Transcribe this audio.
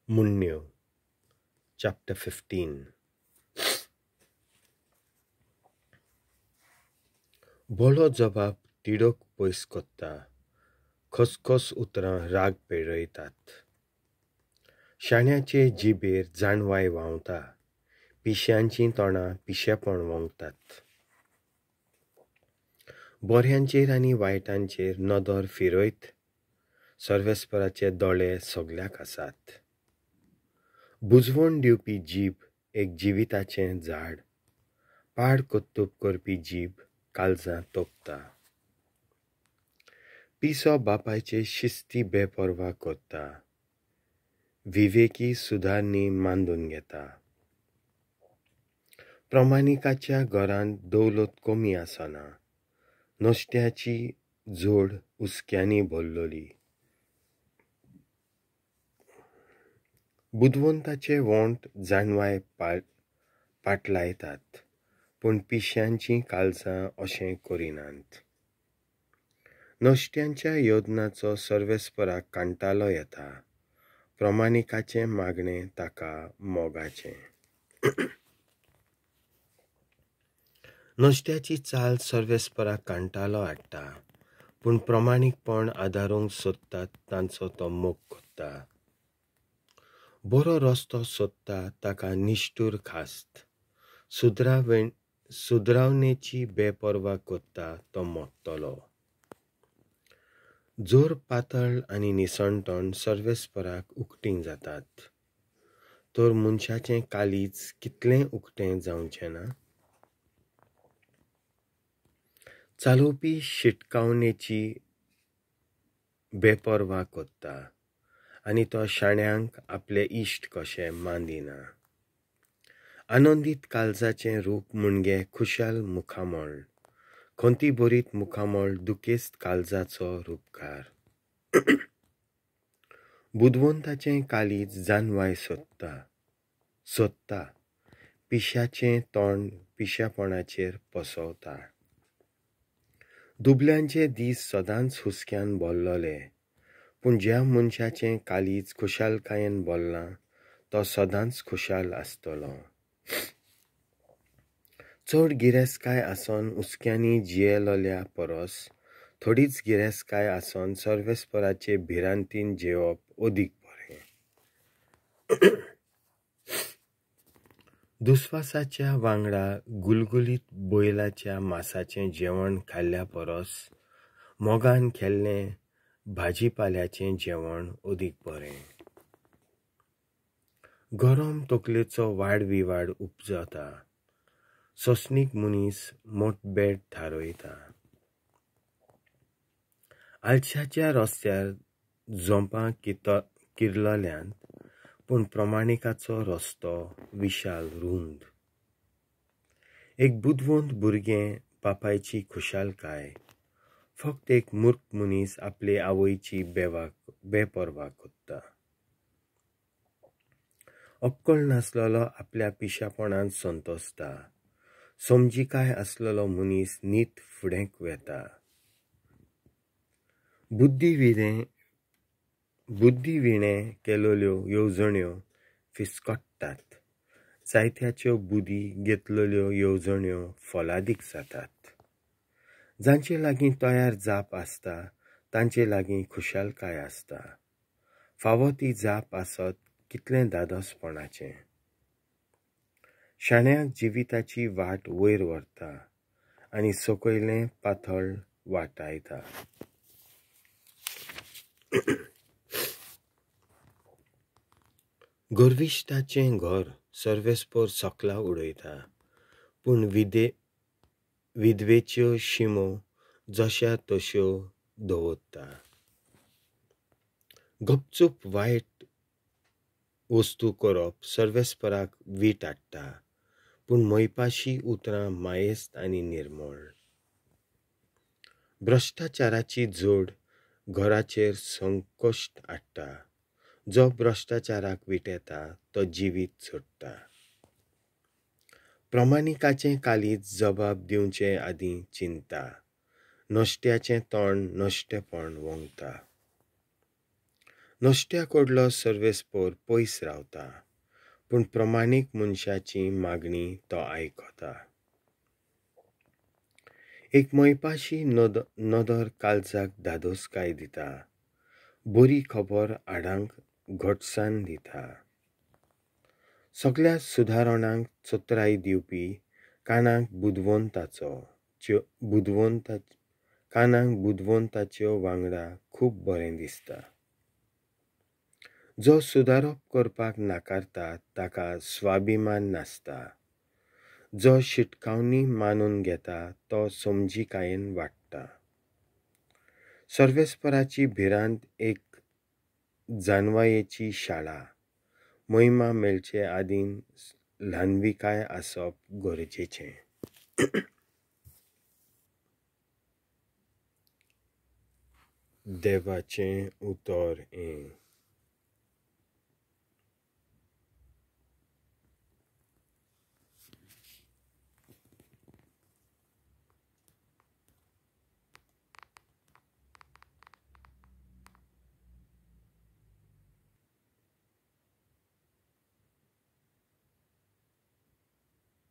Munnyo, Chapter 15. बोलो जबाब तिडोक पयस कोत्ता, खसखस उतरां राग पेळयतात. शाण्याचे जिबेर जाणवाय व्हांवता, पिश्यांची तोंडां पिशेपण वोंगतात. बऱ्यांचेर आनी वायटांचेर नदर फिरयत, सर्वेस्पराचे दोळे सगल्याक आसात. बुजवण दिवपी जीब एक जिविताचें झाड, पाड कोत्तूप करपी जीब काळजां तोपता. पिसो बापायचे शिस्ती बेपरवा कोत्ता, विवेकी सुदारणी मांडून घेता. प्रमाणिकाच्या घरांत दौलत कमी आसना, नश्ट्याची जोड उस्क्यांनी भरलोली. बुदवंताचे वोंट जाणवाय पाटलायतात, पूण पिश्यांची काळजां अशें करिनात. नश्ट्यांच्या योजनाचो सर्वेस्पराक कांटालो येता, प्रमाणिकाचें मागणें ताका मोगाचें. नश्ट्याची चाल सर्वेस्पराक कांटालो हाडटा, पूण प्रमाणीकपण आदारूंक सोदतात तांचो तो मोग कोत्ता. बरो रस्तो सोदता ताका निश्ठूर खास्त, सुदरावणेची बेपरवा कोत्ता तो मोगतलो. जोर पातळ आनी निसणटण सर्वेस्पराक उक्तीं जातात, तर मनशाचें कालीज कितलें उक्तें जावचें ना. चालोवपी शिटकावणेची बेपरवा कोत्ता, आनी तो शाण्यांक आपले इश्ट कशें मानिना. आनंदीत काळजाचें रूप मुणगे खुशाल मुखामळ, खोंती बोरीत मुखामळ दुखेस्त काळजाचो रूपकार. बुदवंताचें कालीज जानवाय सोदता, पिश्याचें तोंड पिशेपणाचेर पसवता. दुबल्यांचे दीस सदांच हुस्क्यान भरलोले, पूण ज्या मनशाचें कालीज खुशालकायेन भरलां तो सदांच खुशाल आसतलो. चड गिरेस्तकाय आसन उस्क्यांनी जियेलोल्या परस थोडीच गिरेस्तकाय आसन सर्वेस्पराचे भिरांतीन जेवप ओदीक बरें. दुस्वासाच्या वांगडा गुलगुलीत बैलाच्या मांसाचें जेवण खाल्ल्या परस मोगान केल्लें भाजीपाल्याचें जेवण ओदीक बरें. गरम तकलेचो वाडविवाड उपजता, सोंसणीक मनीस मोठबेट थारोयता. आलशाच्या रस्त्यार झोंपां किरलोल्यांत, पूण प्रमाणिकाचो रस्तो विशाल रुंद. एक बुदवंत भुरगें बापायची खुशालकाय, फक्त एक मूर्ख मनीस आपले आवयची बेपरवा कोत्ता. अक्कल नासलेलो आपल्या पिशापणान संतोसता, समजिकाय आसलेलो मनीस नीट फुडेंक वेता. बुद्दीविणे केलोल्यो येवजण्यो फिसकट्टात, जायत्याच्यो बुदी घेतलेल्यो येवजण्यो फलादीक जातात. जांचे लागीं तयार जाप आसता तांचे लागीं खुशालकाय आसता, फावो ती जाप आसत कितलें दादोसपणाचें. शाण्याक जिविताची वाट वयर व्हरता, आनी सकयलें पातळ वाटायता. गर्विश्टाचें घर सर्वेस्पर सोकला उडयता, पूण विधवेच्यो शिमो जश्या तश्यो दवरता. गपचूप वायट वस्तू करप सर्वेस्पराक वीट हाडटा, पूण मैपाशी उतरां मायेस्त आनी निर्मळ. भ्रश्टाचाराची जोड घराचेर संकश्ट हाडटा, जो भ्रश्टाचाराक विटेता तो जिवीत सोडटा. प्रमाणिकाचें कालीज जबाब दिवचे आदीं चिंता, नश्ट्याचें तोंड नश्टेपण वोंगता. नोश्ट्याकडलो सर्वेस्पोर पयस रावता, पूण प्रमाणीक मनशाची मागणी तो आयकता. एक मैपाशी नदर काळजाक धादोसकाय दिता, बरी खबर आडांक घटसाण दिता. सगळ्या सुदारणांक चतराई दिवपी कानाक बुदवंताच्यो वांगडा खूब बरें दिसता. जो सुदारप करपाक नाकारता ताका स्वाभिमान नासता. जो शिटकावणी मानून घेता तो समजिकायेन वाडटा. सर्वेस्पराची भिरांत एक जानवायेची शाळा. मोहिमा मेळचे आदीं ल्हानविकाय आसप गरजेचें. देवाचें उतर